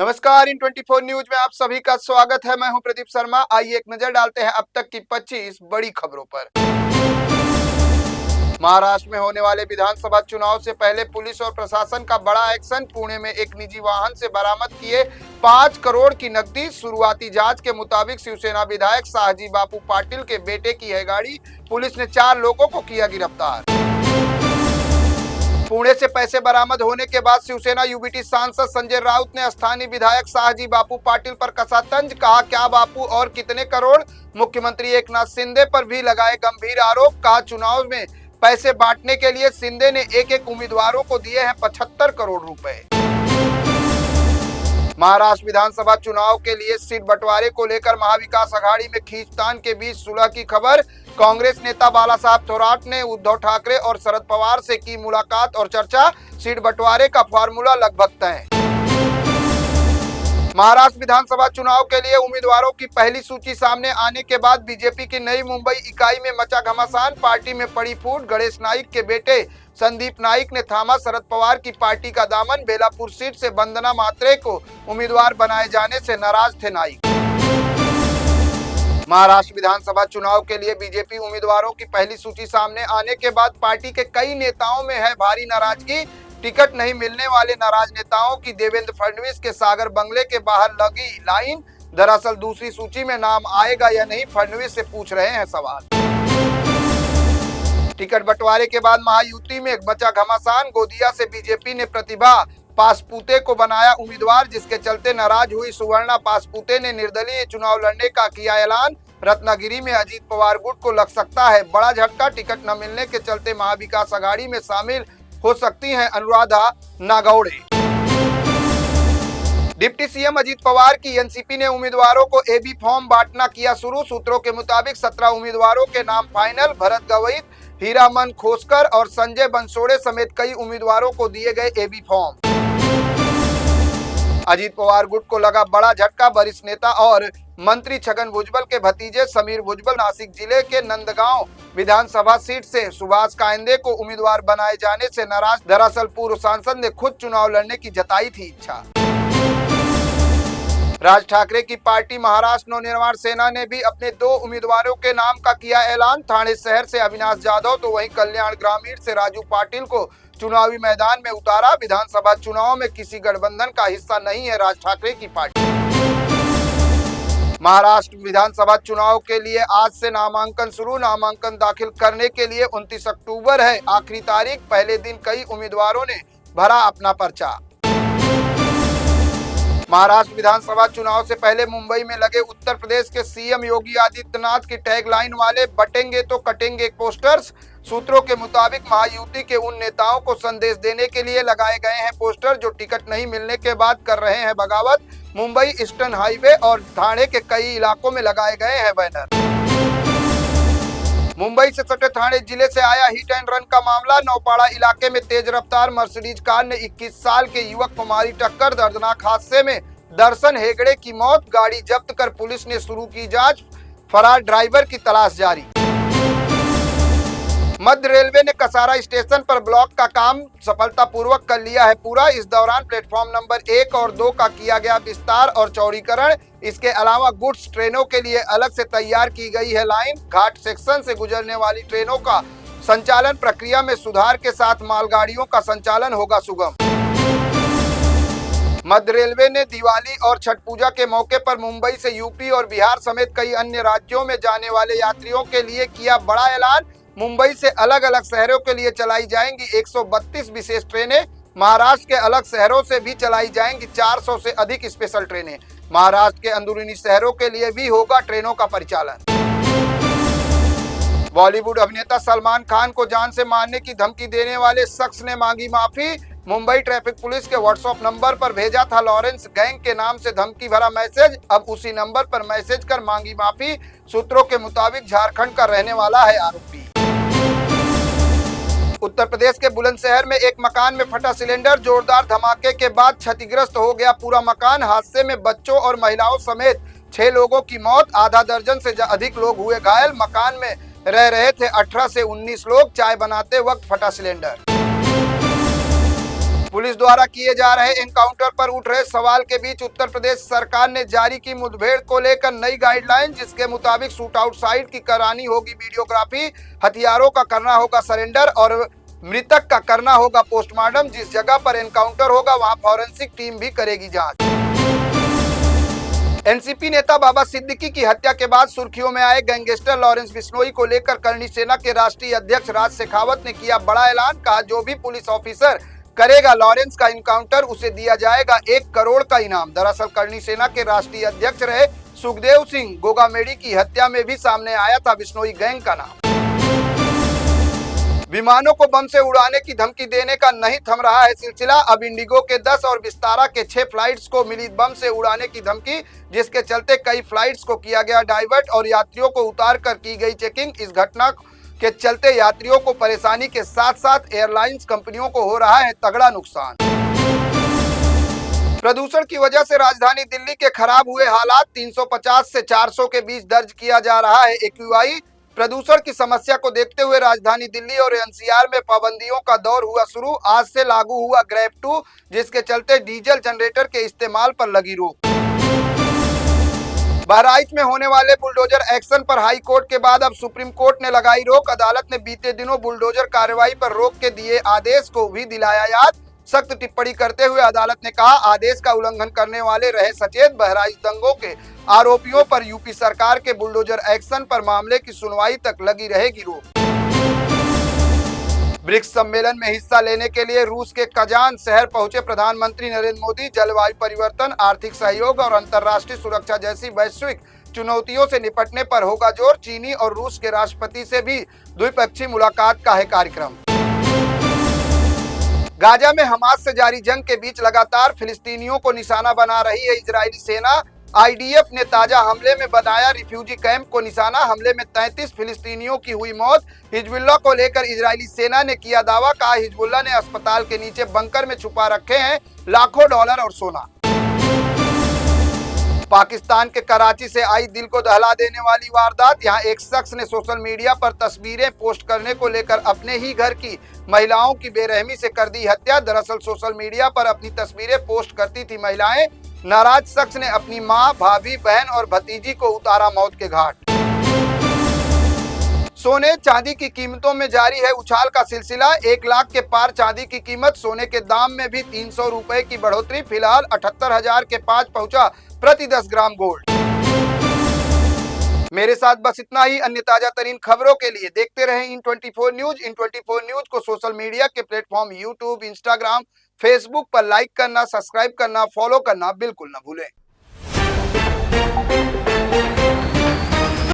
नमस्कार, इन 24 न्यूज में आप सभी का स्वागत है। मैं हूं प्रदीप शर्मा। आइए एक नजर डालते हैं अब तक की 25 बड़ी खबरों पर। महाराष्ट्र में होने वाले विधानसभा चुनाव से पहले पुलिस और प्रशासन का बड़ा एक्शन। पुणे में एक निजी वाहन से बरामद किए 5 करोड़ की नकदी। शुरुआती जांच के मुताबिक शिवसेना विधायक शाहजी बापू पाटिल के बेटे की है गाड़ी। पुलिस ने 4 लोगों को किया गिरफ्तार। पुणे से पैसे बरामद होने के बाद शिवसेना यूबीटी सांसद संजय राउत ने स्थानीय विधायक शाहजी बापू पाटिल पर कसा तंज। कहा, क्या बापू और कितने करोड़। मुख्यमंत्री एकनाथ शिंदे पर भी लगाए गंभीर आरोप। कहा, चुनाव में पैसे बांटने के लिए शिंदे ने एक उम्मीदवारों को दिए हैं 75 करोड़ रुपए। महाराष्ट्र विधानसभा चुनाव के लिए सीट बंटवारे को लेकर महाविकास अघाड़ी में खींचतान के बीच सुलह की खबर। कांग्रेस नेता बाला साहब थोराट ने उद्धव ठाकरे और शरद पवार से की मुलाकात और चर्चा। सीट बंटवारे का फार्मूला लगभग तय। महाराष्ट्र विधानसभा चुनाव के लिए उम्मीदवारों की पहली सूची सामने आने के बाद बीजेपी की नई मुंबई इकाई में मचा घमासान। पार्टी में पड़ी फूट। गणेश नाइक के बेटे संदीप नाइक ने थामा शरद पवार की पार्टी का दामन। बेलापुर सीट से वंदना मात्रे को उम्मीदवार बनाए जाने से नाराज थे नाइक। महाराष्ट्र विधानसभा चुनाव के लिए बीजेपी उम्मीदवारों की पहली सूची सामने आने के बाद पार्टी के कई नेताओं में है भारी नाराजगी। टिकट नहीं मिलने वाले नाराज नेताओं की देवेंद्र फडणवीस के सागर बंगले के बाहर लगी लाइन। दरअसल दूसरी सूची में नाम आएगा या नहीं, फडणवीस से पूछ रहे हैं सवाल। टिकट बंटवारे के बाद महायुति में बचा घमासान। गोदिया से बीजेपी ने प्रतिभा पासपुते को बनाया उम्मीदवार, जिसके चलते नाराज हुई सुवर्णा पासपुते ने निर्दलीय चुनाव लड़ने का किया ऐलान। रत्नागिरी में अजीत पवार गुट को लग सकता है बड़ा झटका। टिकट न मिलने के चलते महाविकास अघाड़ी में शामिल हो सकती हैं अनुराधा नागौड़े। डिप्टी सीएम अजीत पवार की एनसीपी ने उम्मीदवारों को एबी फॉर्म बांटना किया शुरू। सूत्रों के मुताबिक 17 उम्मीदवारों के नाम फाइनल। भरत गवईत, हीरामन खोसकर और संजय बंसोड़े समेत कई उम्मीदवारों को दिए गए एबी फॉर्म। अजीत पवार गुट को लगा बड़ा झटका। वरिष्ठ नेता और मंत्री छगन भुजबल के भतीजे समीर भुजबल नासिक जिले के नंदगांव विधानसभा सीट से सुभाष कायंदे को उम्मीदवार बनाए जाने से नाराज। दरअसल पूर्व सांसद ने खुद चुनाव लड़ने की जताई थी इच्छा। राज ठाकरे की पार्टी महाराष्ट्र नवनिर्माण सेना ने भी अपने 2 उम्मीदवारों के नाम का किया ऐलान। ठाणे शहर से अविनाश जाधव तो वहीं कल्याण ग्रामीण से राजू पाटिल को चुनावी मैदान में उतारा। विधानसभा चुनाव में किसी गठबंधन का हिस्सा नहीं है राज ठाकरे की पार्टी। महाराष्ट्र विधानसभा चुनाव के लिए आज से नामांकन शुरू। नामांकन दाखिल करने के लिए 29 अक्टूबर है आखिरी तारीख। पहले दिन कई उम्मीदवारों ने भरा अपना पर्चा। महाराष्ट्र विधानसभा चुनाव से पहले मुंबई में लगे उत्तर प्रदेश के सीएम योगी आदित्यनाथ की टैगलाइन वाले बटेंगे तो कटेंगे पोस्टर्स। सूत्रों के मुताबिक महायुति के उन नेताओं को संदेश देने के लिए लगाए गए हैं पोस्टर जो टिकट नहीं मिलने के बाद कर रहे हैं बगावत। मुंबई ईस्टर्न हाईवे और ठाणे के कई इलाकों में लगाए गए हैं बैनर। मुंबई से सटे ठाणे जिले से आया हिट एंड रन का मामला। नौपाड़ा इलाके में तेज रफ्तार मर्सिडीज कार ने 21 साल के युवक को मारी टक्कर। दर्दनाक हादसे में दर्शन हेगड़े की मौत। गाड़ी जब्त कर पुलिस ने शुरू की जांच। फरार ड्राइवर की तलाश जारी। मध्य रेलवे ने कसारा स्टेशन पर ब्लॉक का काम सफलतापूर्वक कर लिया है पूरा। इस दौरान प्लेटफॉर्म नंबर 1 और 2 का किया गया विस्तार और चौड़ीकरण। इसके अलावा गुड्स ट्रेनों के लिए अलग से तैयार की गई है लाइन। घाट सेक्शन से गुजरने वाली ट्रेनों का संचालन प्रक्रिया में सुधार के साथ मालगाड़ियों का संचालन होगा सुगम। मध्य रेलवे ने दिवाली और छठ पूजा के मौके पर मुंबई से यूपी और बिहार समेत कई अन्य राज्यों में जाने वाले यात्रियों के लिए किया बड़ा ऐलान। मुंबई से अलग अलग शहरों के लिए चलाई जाएंगी 132 विशेष ट्रेनें। महाराष्ट्र के अलग शहरों से भी चलाई जाएंगी 400 से अधिक स्पेशल ट्रेनें। महाराष्ट्र के अंदरूनी शहरों के लिए भी होगा ट्रेनों का परिचालन। बॉलीवुड अभिनेता सलमान खान को जान से मारने की धमकी देने वाले शख्स ने मांगी माफी। मुंबई ट्रैफिक पुलिस के व्हाट्सएप नंबर पर भेजा था लॉरेंस गैंग के नाम से धमकी भरा मैसेज। अब उसी नंबर पर मैसेज कर मांगी माफी। सूत्रों के मुताबिक झारखंड का रहने वाला है आरोपी। उत्तर प्रदेश के बुलंदशहर में एक मकान में फटा सिलेंडर। जोरदार धमाके के बाद क्षतिग्रस्त हो गया पूरा मकान। हादसे में बच्चों और महिलाओं समेत 6 लोगों की मौत। आधा दर्जन से अधिक लोग हुए घायल। मकान में रह रहे थे 18 से 19 लोग। चाय बनाते वक्त फटा सिलेंडर। पुलिस द्वारा किए जा रहे एनकाउंटर पर उठ रहे सवाल के बीच उत्तर प्रदेश सरकार ने जारी की मुठभेड़ को लेकर नई गाइडलाइन, जिसके मुताबिक शूट आउट साइट की करानी होगी वीडियोग्राफी, हथियारों का करना होगा सरेंडर और मृतक का करना होगा पोस्टमार्टम। जिस जगह पर एनकाउंटर होगा वहां फॉरेंसिक टीम भी करेगी जांच। एनसीपी नेता बाबा सिद्दीकी की हत्या के बाद सुर्खियों में आए गैंगस्टर लॉरेंस बिश्नोई को लेकर करनी सेना के राष्ट्रीय अध्यक्ष राज शेखावत ने किया बड़ा ऐलान। कहा, जो भी पुलिस ऑफिसर करेगा लॉरेंस का इनकाउंटर उसे दिया जाएगा 1 करोड़ का इनाम। दरअसल करनी सेना के राष्ट्रीय अध्यक्ष रहे सुखदेव सिंह गोगामेडी की हत्या में भी सामने आया था बिश्नोई गैंग का नाम। विमानों को बम से उड़ाने की धमकी देने का नहीं थम रहा है सिलसिला। अब इंडिगो के 10 और विस्तारा के 6 फ्लाइट्स को मिली बम से उड़ाने की धमकी, जिसके चलते कई फ्लाइट्स को किया गया डाइवर्ट और यात्रियों को उतार कर की गई चेकिंग। इस घटना के चलते यात्रियों को परेशानी के साथ साथ एयरलाइंस कंपनियों को हो रहा है तगड़ा नुकसान। प्रदूषण की वजह से राजधानी दिल्ली के खराब हुए हालात, 350 से 400 के बीच दर्ज किया जा रहा है एक्यूआई। प्रदूषण की समस्या को देखते हुए राजधानी दिल्ली और एनसीआर में पाबंदियों का दौर हुआ शुरू। आज से लागू हुआ ग्रैब 2, जिसके चलते डीजल जनरेटर के इस्तेमाल पर लगी रोक। बहराइच में होने वाले बुलडोजर एक्शन पर हाई कोर्ट के बाद अब सुप्रीम कोर्ट ने लगाई रोक। अदालत ने बीते दिनों बुलडोजर कार्रवाई पर रोक के दिए आदेश को भी दिलाया याद। सख्त टिप्पणी करते हुए अदालत ने कहा, आदेश का उल्लंघन करने वाले रहे सचेत। बहराइच दंगों के आरोपियों पर यूपी सरकार के बुलडोजर एक्शन पर मामले की सुनवाई तक लगी रहेगी रोक। ब्रिक्स सम्मेलन में हिस्सा लेने के लिए रूस के कजान शहर पहुंचे प्रधानमंत्री नरेंद्र मोदी। जलवायु परिवर्तन, आर्थिक सहयोग और अंतर्राष्ट्रीय सुरक्षा जैसी वैश्विक चुनौतियों से निपटने पर होगा जोर। चीनी और रूस के राष्ट्रपति से भी द्विपक्षीय मुलाकात का है कार्यक्रम। गाजा में हमास से जारी जंग के बीच लगातार फिलिस्तीनियों को निशाना बना रही है इजरायली सेना। आईडीएफ ने ताजा हमले में बनाया रिफ्यूजी कैंप को निशाना। हमले में 33 फिलिस्तीनियों की हुई मौत। हिजबुल्लाह को लेकर इजरायली सेना ने किया दावा। कहा, हिजबुल्लाह ने अस्पताल के नीचे बंकर में छुपा रखे हैं लाखों डॉलर और सोना। पाकिस्तान के कराची से आई दिल को दहला देने वाली वारदात। यहाँ एक शख्स ने सोशल मीडिया पर तस्वीरें पोस्ट करने को लेकर अपने ही घर की महिलाओं की बेरहमी से कर दी हत्या। दरअसल सोशल मीडिया पर अपनी तस्वीरें पोस्ट करती थी महिलाएं। नाराज शख्स ने अपनी मां, भाभी, बहन और भतीजी को उतारा मौत के घाट। सोने चांदी की कीमतों में जारी है उछाल का सिलसिला। 1 लाख के पार चांदी की कीमत। सोने के दाम में भी 300 रुपए की बढ़ोतरी। फिलहाल 78,000 के पास पहुंचा प्रति 10 ग्राम गोल्ड। मेरे साथ बस इतना ही। अन्य ताजा तरीन खबरों के लिए देखते रहें इन 24 न्यूज। इन 24 न्यूज को सोशल मीडिया के प्लेटफॉर्म यूट्यूब, इंस्टाग्राम, फेसबुक पर लाइक करना, सब्सक्राइब करना, फॉलो करना बिल्कुल न भूलें।